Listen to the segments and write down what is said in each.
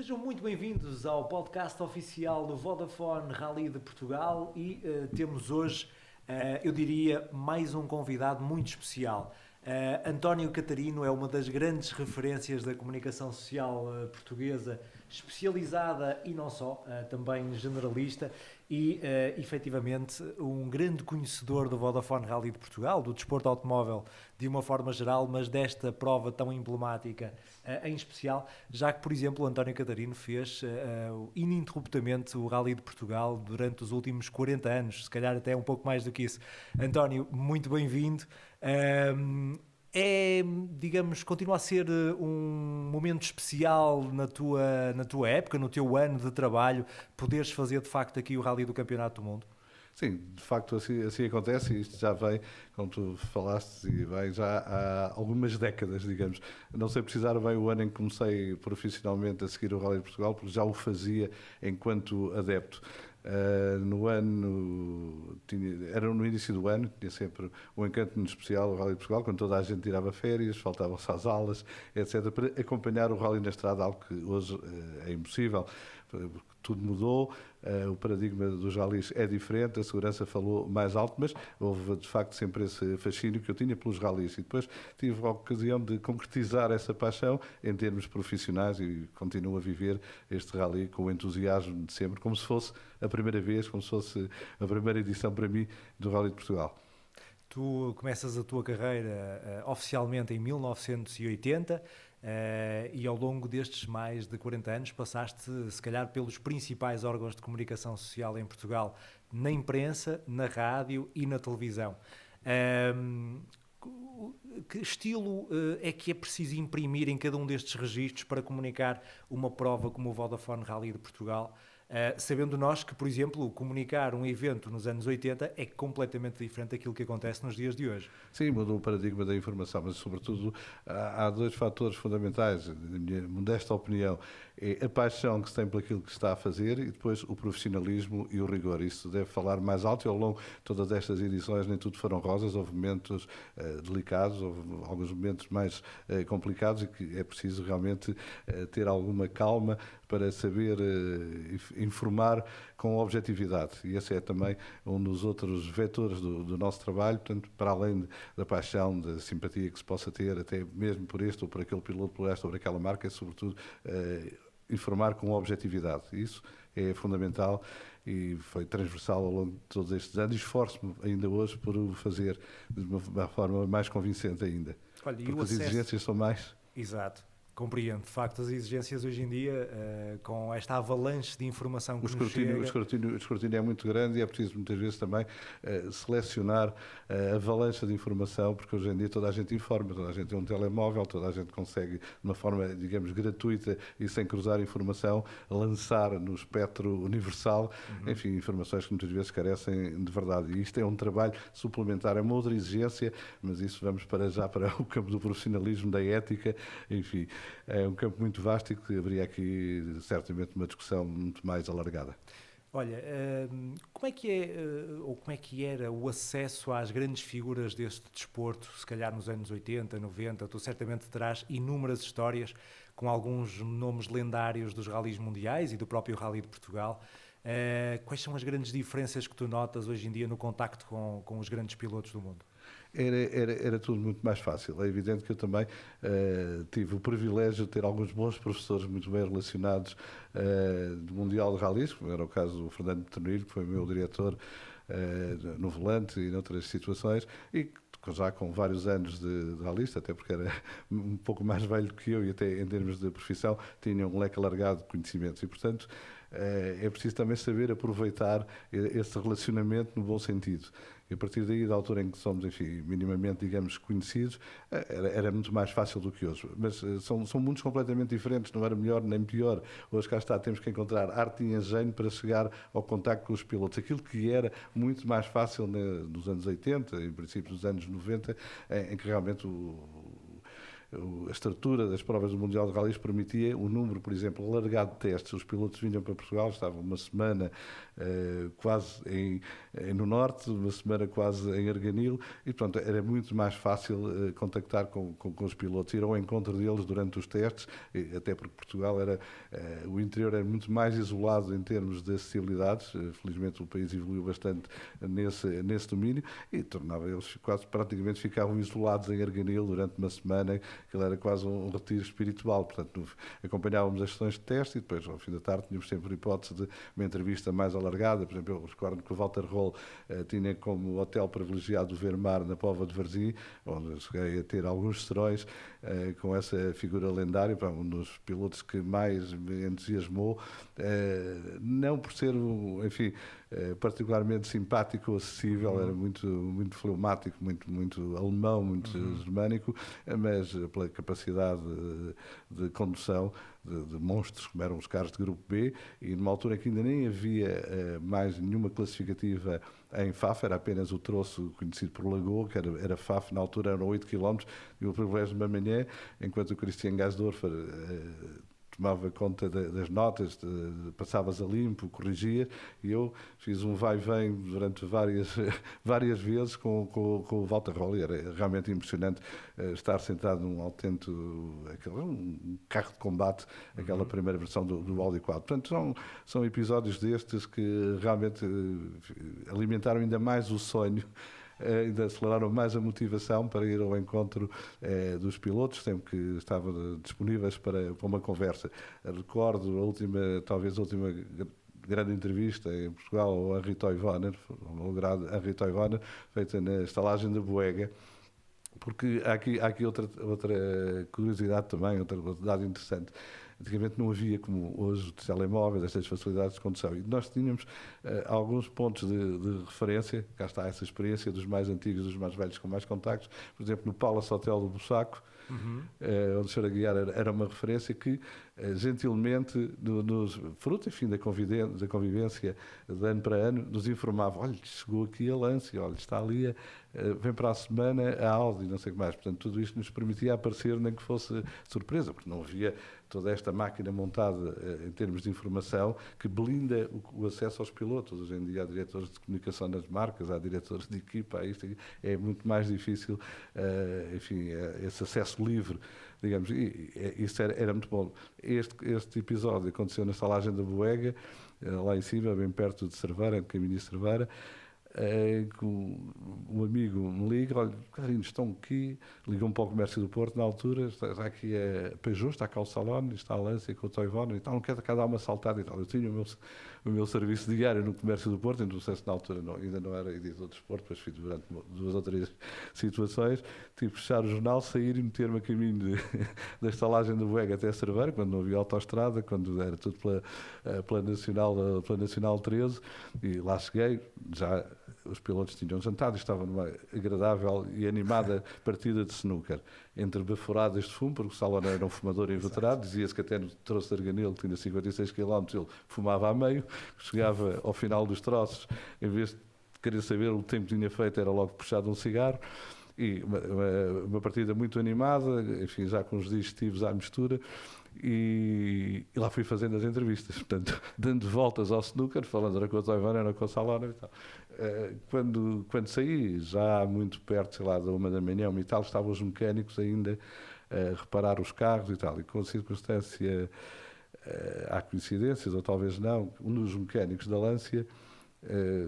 Sejam muito bem-vindos ao podcast oficial do Vodafone Rally de Portugal e temos hoje, eu diria, mais um convidado muito especial. António Catarino é uma das grandes referências da comunicação social portuguesa, especializada e não só, também generalista e, efetivamente, um grande conhecedor do Vodafone Rally de Portugal, do desporto automóvel de uma forma geral, mas desta prova tão emblemática em especial, já que, por exemplo, António Catarino fez ininterruptamente o Rally de Portugal durante os últimos 40 anos, se calhar até um pouco mais do que isso. António, muito bem-vindo. Digamos, continua a ser um momento especial na tua época, no teu ano de trabalho, poderes fazer de facto aqui o Rally do Campeonato do Mundo? Sim, de facto assim acontece e isto já vem, como tu falaste, e vem já há algumas décadas, digamos. Não sei precisar bem o ano em que comecei profissionalmente a seguir o Rally de Portugal, porque já o fazia enquanto adepto. Era no início do ano, tinha sempre um encanto muito especial o Rally de Portugal, quando toda a gente tirava férias, faltavam-se às aulas, etc., para acompanhar o Rally na estrada, algo que hoje é impossível, porque tudo mudou, o paradigma dos rallies é diferente, a segurança falou mais alto, mas houve de facto sempre esse fascínio que eu tinha pelos rallies e depois tive a ocasião de concretizar essa paixão em termos profissionais e continuo a viver este rally com o entusiasmo de sempre, como se fosse a primeira vez, como se fosse a primeira edição para mim do Rally de Portugal. Tu começas a tua carreira oficialmente em 1980 e ao longo destes mais de 40 anos passaste, se calhar, pelos principais órgãos de comunicação social em Portugal, na imprensa, na rádio e na televisão. Que estilo é que é preciso imprimir em cada um destes registros para comunicar uma prova como o Vodafone Rally de Portugal? Sabendo nós que, por exemplo, comunicar um evento nos anos 80 é completamente diferente daquilo que acontece nos dias de hoje. Sim, mudou o paradigma da informação, mas sobretudo há dois fatores fundamentais, na minha modesta opinião, é a paixão que se tem por aquilo que se está a fazer e depois o profissionalismo e o rigor. Isso deve falar mais alto e ao longo de todas estas edições nem tudo foram rosas, houve momentos delicados, houve alguns momentos mais complicados e que é preciso realmente ter alguma calma para saber informar com objetividade. E esse é também um dos outros vetores do nosso trabalho, portanto, para além da paixão, da simpatia que se possa ter, até mesmo por este ou por aquele piloto, por esta ou por aquela marca, é sobretudo informar com objetividade. Isso é fundamental e foi transversal ao longo de todos estes anos e esforço-me ainda hoje por o fazer de uma forma mais convincente ainda. Olha, porque as exigências são mais... Exato. Compreendo. De facto, as exigências hoje em dia, com esta avalanche de informação que nos chega... O escrutínio é muito grande e é preciso muitas vezes também selecionar a avalanche de informação, porque hoje em dia toda a gente informa, toda a gente tem um telemóvel, toda a gente consegue, de uma forma, digamos, gratuita e sem cruzar informação, lançar no espectro universal, enfim, informações que muitas vezes carecem de verdade. E isto é um trabalho suplementar, é uma outra exigência, mas isso vamos já para o campo do profissionalismo, da ética, enfim... É um campo muito vasto e que haveria aqui certamente uma discussão muito mais alargada. Olha, como é que é, ou como é que era o acesso às grandes figuras deste desporto, se calhar nos anos 80, 90, tu certamente terás inúmeras histórias com alguns nomes lendários dos rallies mundiais e do próprio Rally de Portugal. Quais são as grandes diferenças que tu notas hoje em dia no contacto com os grandes pilotos do mundo? Era tudo muito mais fácil. É evidente que eu também tive o privilégio de ter alguns bons professores muito bem relacionados do Mundial de Rallys, como era o caso do Fernando Petronilho, que foi o meu diretor no volante e noutras situações, e já com vários anos de ralista, até porque era um pouco mais velho que eu e até em termos de profissão tinha um leque alargado de conhecimentos e, portanto, é preciso também saber aproveitar esse relacionamento no bom sentido. E a partir daí, da altura em que somos, enfim, minimamente, digamos, conhecidos, era muito mais fácil do que hoje. Mas são mundos completamente diferentes, não era melhor nem pior. Hoje cá está, temos que encontrar arte e engenho para chegar ao contacto com os pilotos. Aquilo que era muito mais fácil nos anos 80 e princípios dos anos 90, em que realmente a estrutura das provas do Mundial de Rallys permitia o número, por exemplo, alargado de testes. Os pilotos vinham para Portugal, estavam uma semana quase no Norte, uma semana quase em Arganil, e portanto era muito mais fácil contactar com os pilotos, ir ao encontro deles durante os testes, até porque Portugal o interior era muito mais isolado em termos de acessibilidades. Felizmente o país evoluiu bastante nesse domínio e tornava eles quase praticamente ficavam isolados em Arganil durante uma semana, que era quase um retiro espiritual. Portanto, acompanhávamos as sessões de teste e depois, ao fim da tarde, tínhamos sempre a hipótese de uma entrevista mais alargada. Por exemplo, eu recordo que o Walter Roll tinha como hotel privilegiado o Ver-Mar na Póvoa de Varzim, onde cheguei a ter alguns serões com essa figura lendária, um dos pilotos que mais me entusiasmou, não por ser, enfim, particularmente simpático ou acessível, era muito, muito fleumático, muito alemão, muito germânico, mas pela capacidade de condução de monstros, como eram os carros de grupo B, e numa altura em que ainda nem havia mais nenhuma classificativa em FAF, era apenas o troço conhecido por Lagoa, que era FAF, na altura eram 8 km, e o privilégio de uma manhã, enquanto o Christian Gasdorfer tomava conta das notas, passavas a limpo, corrigia, e eu fiz um vai-vem durante várias vezes com o Walter Rossi. Era realmente impressionante estar sentado num autêntico um carro de combate, aquela primeira versão do Audi 4. Portanto, são episódios destes que realmente alimentaram ainda mais o sonho, ainda aceleraram mais a motivação para ir ao encontro dos pilotos, sempre que estavam disponíveis para uma conversa. Recordo talvez a última grande entrevista em Portugal ao Henri Toivonen, feita na estalagem da Boega, porque há aqui outra curiosidade também, outra dado interessante. Antigamente não havia, como hoje, os telemóveis, estas facilidades de condução. E nós tínhamos alguns pontos de referência. Cá está essa experiência dos mais antigos, dos mais velhos com mais contactos. Por exemplo, no Palace Hotel do Bussaco, onde o Sr. Aguiar era uma referência que, gentilmente, fruto, enfim, da convivência de ano para ano, nos informava: olha, chegou aqui a Lancia, olha, está ali, vem para a semana a Audi, não sei o que mais. Portanto, tudo isto nos permitia aparecer, nem que fosse surpresa, porque não havia toda esta máquina montada em termos de informação que blinda o acesso aos pilotos. Hoje em dia há diretores de comunicação nas marcas, há diretores de equipa, isto é muito mais difícil, enfim, esse acesso livre, digamos, e isso era muito bom. Este episódio aconteceu na estalagem da Boega, lá em cima, bem perto de Cerveira, no caminho de Cerveira. Um amigo me liga: olha, Carlinhos, estão aqui, ligam para o comércio do Porto na altura, está aqui a Peugeot, está cá o Salone, está a Lancia com o Toivonen e tal, não quer cá dar uma saltada e tal. Eu tinha o meu serviço diário no comércio do Porto, então, não sei se na altura ainda não era editor de desporto, depois fui durante 2 ou 3 situações, tive que fechar o jornal, sair e meter-me a caminho da estalagem do Boega até a Cerveira, quando não havia autoestrada, quando era tudo pela Nacional 13, e lá cheguei, já os pilotos tinham jantado e estavam numa agradável e animada partida de snooker, entre baforadas de fumo, porque o Salone era um fumador inveterado, dizia-se que até no troço de Arganil, que tinha 56 km, ele fumava a meio, chegava ao final dos troços, em vez de querer saber o tempo que tinha feito, era logo puxado um cigarro. E uma partida muito animada, enfim, já com os digestivos à mistura, e lá fui fazendo as entrevistas, portanto, dando voltas ao snooker, falando era com o Toivonen, era com o Salone e tal. Quando saí, já muito perto, sei lá, da 1 da manhã, e tal, estavam os mecânicos ainda a reparar os carros e tal, e com circunstância, há coincidências, ou talvez não, um dos mecânicos da Lancia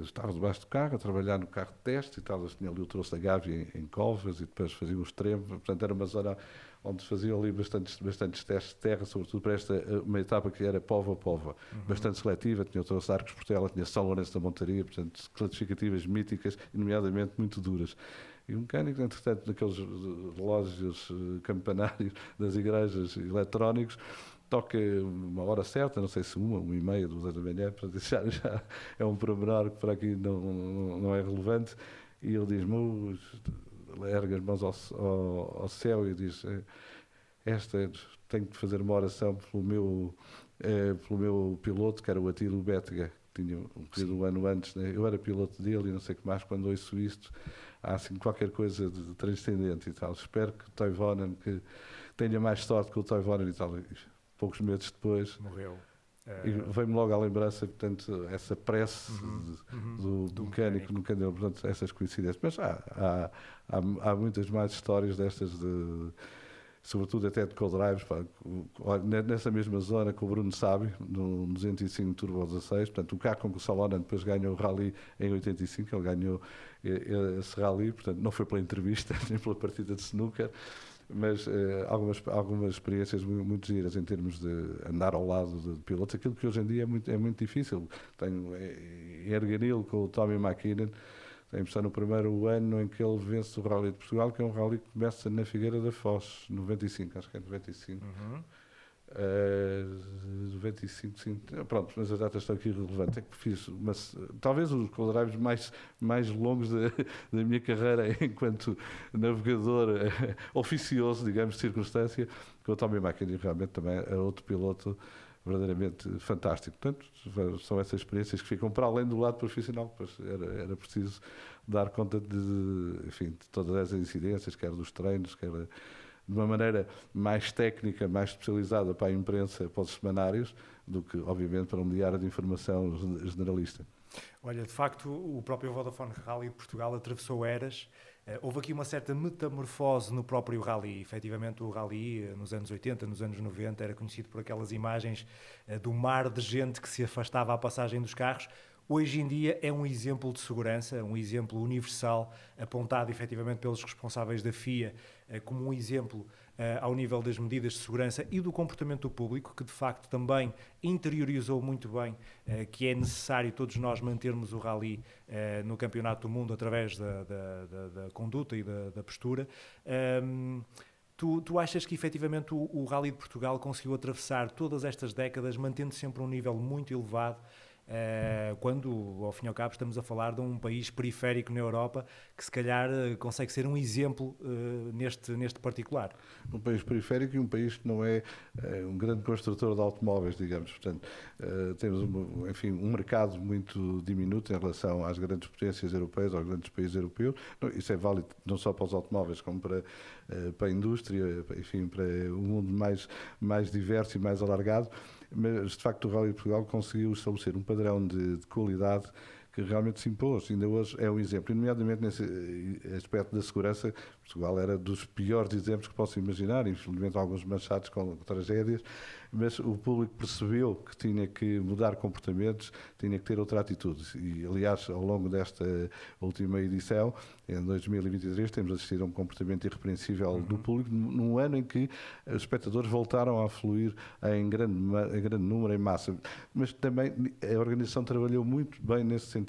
estava debaixo do carro, a trabalhar no carro de teste e tal. Eles tinham ali o troço da Gávea em Covas e depois faziam os tremos. Portanto, era uma zona onde faziam ali bastantes testes de terra, sobretudo para uma etapa que era Póvoa, bastante seletiva. Tinha o troço de Arcos Portela, tinha São Lourenço da Montaria, portanto, classificativas míticas e, nomeadamente, muito duras. E o mecânico, entretanto, naqueles relógios campanários das igrejas eletrónicos, toca uma hora certa, não sei se 1h30, 2h da manhã, para deixar já é um pormenor que para aqui não é relevante, e ele diz-me, ergue as mãos ao céu e diz: tenho que fazer uma oração pelo meu piloto, que era o Attilo Bétega, tinha um período um ano antes, né? Eu era piloto dele e não sei o que mais, quando ouço isto, há assim qualquer coisa de transcendente e tal. Espero que o Toivonen que tenha mais sorte que o Toivonen e tal. Poucos meses depois Morreu. e veio-me logo à lembrança, portanto, essa prece do mecânico no candeeiro, portanto, essas coincidências. Mas há muitas mais histórias destas, sobretudo até de co-drives, nessa mesma zona com o Bruno Sábio, no 205 Turbo 16, portanto, o carro com que o Salonen depois ganhou o Rally em 85, ele ganhou esse Rally, portanto, não foi pela entrevista, nem pela partida de snooker, mas algumas experiências muito giras em termos de andar ao lado de pilotos, aquilo que hoje em dia é muito difícil. Tenho em Erganil com o Tommy McKinnon, tenho no primeiro ano em que ele vence o Rally de Portugal, que é um rally que começa na Figueira da Foz, 95, acho que é 95. 95, sim. Pronto, mas as datas estão aqui relevantes. É que fiz talvez os co-drives mais longos da minha carreira enquanto navegador oficioso, digamos, de circunstância, que o Tommy McKinnon realmente também é outro piloto verdadeiramente fantástico. Portanto, são essas experiências que ficam para além do lado profissional, pois era preciso dar conta enfim, de todas essas incidências, quer dos treinos, quer de uma maneira mais técnica, mais especializada para a imprensa, para os semanários, do que, obviamente, para um diário de informação generalista. Olha, de facto, o próprio Vodafone Rally de Portugal atravessou eras. Houve aqui uma certa metamorfose no próprio rally. Efetivamente, o rally, nos anos 80, nos anos 90, era conhecido por aquelas imagens do mar de gente que se afastava à passagem dos carros. Hoje em dia é um exemplo de segurança, um exemplo universal, apontado efetivamente pelos responsáveis da FIA como um exemplo ao nível das medidas de segurança e do comportamento do público, que de facto também interiorizou muito bem que é necessário todos nós mantermos o rally no Campeonato do Mundo através da conduta e da postura. Tu achas que efetivamente o Rally de Portugal conseguiu atravessar todas estas décadas mantendo sempre um nível muito elevado, quando, ao fim e ao cabo, estamos a falar de um país periférico na Europa que se calhar consegue ser um exemplo neste particular? Um país periférico e um país que não é um grande construtor de automóveis, digamos. Portanto, temos enfim, um mercado muito diminuto em relação às grandes potências europeias, aos grandes países europeus. Isso é válido não só para os automóveis, como para a indústria, enfim, para um mundo mais diverso e mais alargado. Mas, de facto, o Rally de Portugal conseguiu estabelecer um padrão de qualidade que realmente se impôs. Ainda hoje é um exemplo. E, nomeadamente, nesse aspecto da segurança, Portugal era dos piores exemplos que posso imaginar. Infelizmente, alguns manchados com tragédias. Mas o público percebeu que tinha que mudar comportamentos, tinha que ter outra atitude. E, aliás, ao longo desta última edição, em 2023, temos assistido a um comportamento irrepreensível do público, num ano em que os espectadores voltaram a fluir em grande número, em massa. Mas também a organização trabalhou muito bem nesse sentido.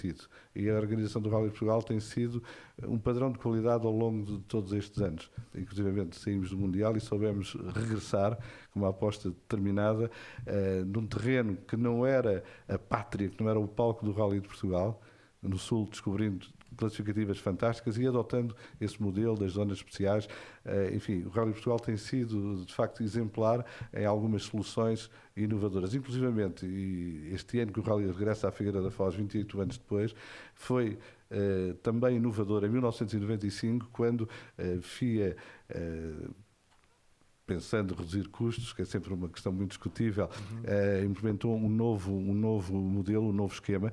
E a organização do Rally de Portugal tem sido um padrão de qualidade ao longo de todos estes anos. Inclusive, saímos do Mundial e soubemos regressar com uma aposta determinada num terreno que não era a pátria, que não era o palco do Rally de Portugal, no Sul, descobrindo classificativas fantásticas e adotando esse modelo das zonas especiais. Enfim, o Rally de Portugal tem sido, de facto, exemplar em algumas soluções inovadoras. Inclusivamente, e este ano que o Rally regressa à Figueira da Foz, 28 anos depois, foi também inovador em 1995, quando a FIA, pensando em reduzir custos, que é sempre uma questão muito discutível, implementou um novo modelo, um novo esquema.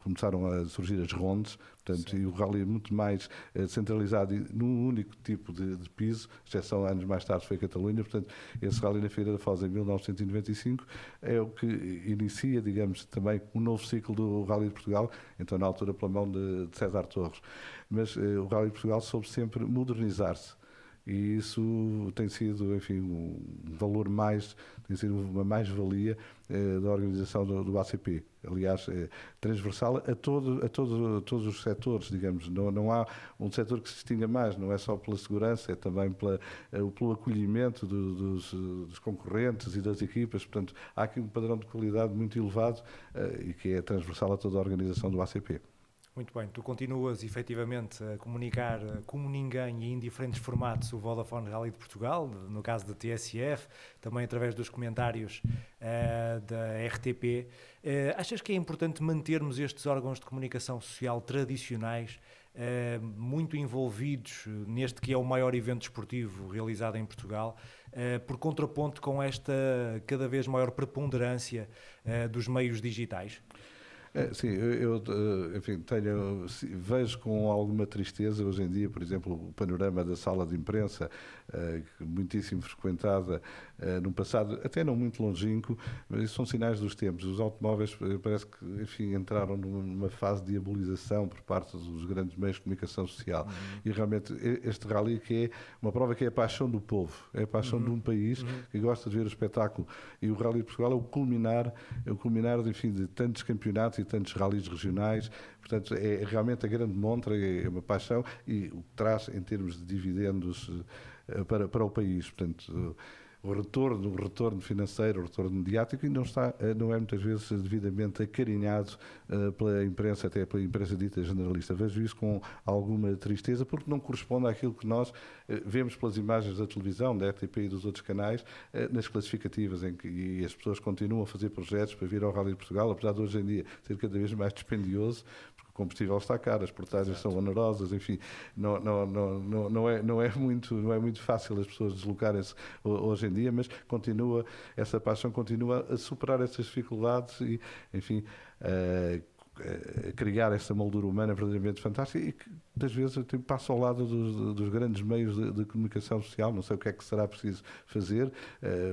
Começaram a surgir as rondes, portanto, e o rally muito mais centralizado num único tipo de piso, exceção anos mais tarde foi a Catalunha. Portanto, esse rally na Figueira da Foz em 1995 é o que inicia, digamos, também um novo ciclo do Rally de Portugal, então na altura pela mão de César Torres. Mas o Rally de Portugal soube sempre modernizar-se. E isso tem sido, enfim, um valor tem sido uma mais-valia da organização do ACP. Aliás, transversal a todos os setores, digamos. Não há um setor que se distinga mais, não é só pela segurança, é também pelo acolhimento dos concorrentes e das equipas. Portanto, há aqui um padrão de qualidade muito elevado e que é transversal a toda a organização do ACP. Muito bem, tu continuas efetivamente a comunicar como ninguém e em diferentes formatos o Vodafone Rally de Portugal, no caso da TSF, também através dos comentários da RTP. Achas que é importante mantermos estes órgãos de comunicação social tradicionais muito envolvidos neste que é o maior evento desportivo realizado em Portugal, por contraponto com esta cada vez maior preponderância dos meios digitais? Sim, enfim, vejo com alguma tristeza hoje em dia, por exemplo, o panorama da sala de imprensa, muitíssimo frequentada num passado até não muito longínquo, mas isso são sinais dos tempos. Os automóveis parece que, enfim, entraram numa fase de diabolização por parte dos grandes meios de comunicação social. E realmente este rally que é uma prova que é a paixão do povo, é a paixão de um país que gosta de ver o espetáculo. E o Rally de Portugal é o culminar enfim, de tantos campeonatos e tantos rallies regionais, portanto é realmente a grande montra, é uma paixão e o que traz em termos de dividendos para o país, portanto o retorno financeiro, o retorno mediático e não é muitas vezes devidamente acarinhado pela imprensa, até pela imprensa dita generalista. Vejo isso com alguma tristeza porque não corresponde àquilo que nós vemos pelas imagens da televisão, da RTP e dos outros canais, nas classificativas em que e as pessoas continuam a fazer projetos para vir ao Rally de Portugal, apesar de hoje em dia ser cada vez mais dispendioso, porque o combustível está caro, as portagens são onerosas, enfim, não é muito fácil as pessoas deslocarem-se hoje em dia, mas essa paixão continua a superar essas dificuldades e, enfim, a criar essa moldura humana verdadeiramente fantástica e que, das vezes, passa ao lado dos grandes meios de comunicação social. Não sei o que é que será preciso fazer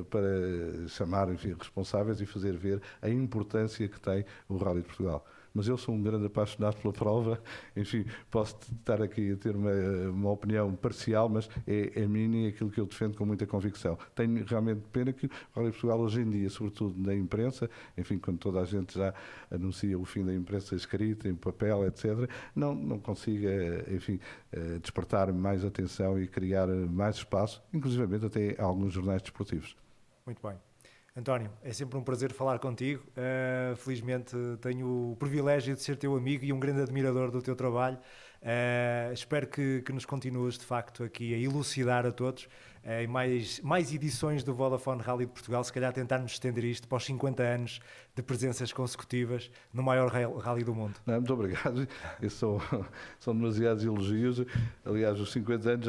para chamar, enfim, responsáveis e fazer ver a importância que tem o Rally de Portugal. Mas eu sou um grande apaixonado pela prova, enfim, posso estar aqui a ter uma opinião parcial, mas é minha e aquilo que eu defendo com muita convicção. Tenho realmente pena que o Rally de Portugal hoje em dia, sobretudo na imprensa, enfim, quando toda a gente já anuncia o fim da imprensa escrita, em papel, etc., não consiga, enfim, despertar mais atenção e criar mais espaço, inclusivamente até alguns jornais desportivos. Muito bem. António, é sempre um prazer falar contigo. Felizmente tenho o privilégio de ser teu amigo e um grande admirador do teu trabalho. Espero que nos continues, de facto, aqui a elucidar a todos em mais edições do Vodafone Rally de Portugal, se calhar tentarmos estender isto para os 50 anos de presenças consecutivas no maior rally do mundo. Não, muito obrigado. São demasiados elogios. Aliás, os 50 anos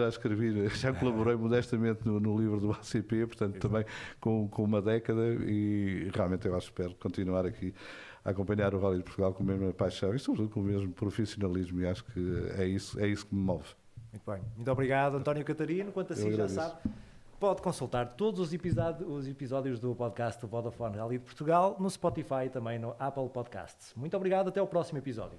já colaborei modestamente no livro do ACP, portanto, também com uma década e realmente eu espero continuar aqui a acompanhar o Rally de Portugal com a mesma paixão e sobretudo com o mesmo profissionalismo e acho que é isso que me move. Muito bem. Muito obrigado, António Catarino. Quanto assim já sabe, pode consultar todos os episódios do podcast do Vodafone Rally de Portugal no Spotify e também no Apple Podcasts. Muito obrigado, até o próximo episódio.